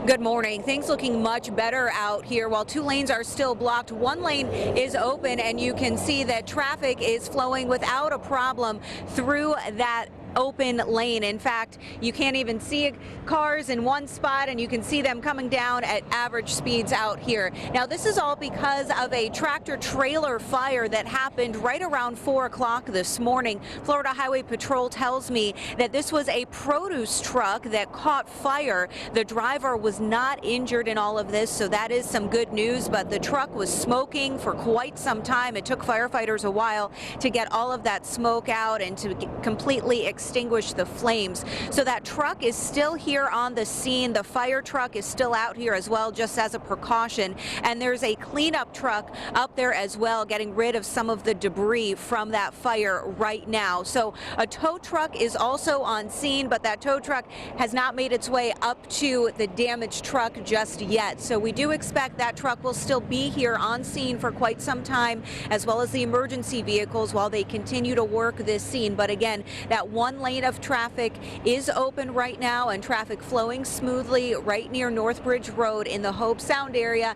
Good morning. Things looking much better out here. While two lanes are still blocked, one lane is open, and you can see that traffic is flowing without a problem through that open lane. In fact, you can't even see cars in one spot, and you can see them coming down at average speeds out here. Now, this is all because of a tractor trailer fire that happened right around 4 o'clock this morning. Florida Highway Patrol tells me that this was a produce truck that caught fire. The driver was not injured in all of this, so that is some good news, but the truck was smoking for quite some time. It took firefighters a while to get all of that smoke out and to completely extinguish the flames. So that truck is still here on the scene. The fire truck is still out here as well, just as a precaution. And there's a cleanup truck up there as well, getting rid of some of the debris from that fire right now. So a tow truck is also on scene, but that tow truck has not made its way up to the damaged truck just yet. So we do expect that truck will still be here on scene for quite some time, as well as the emergency vehicles while they continue to work this scene. But again, that one lane of traffic is open right now, and traffic flowing smoothly right near Northbridge Road in the Hope Sound area.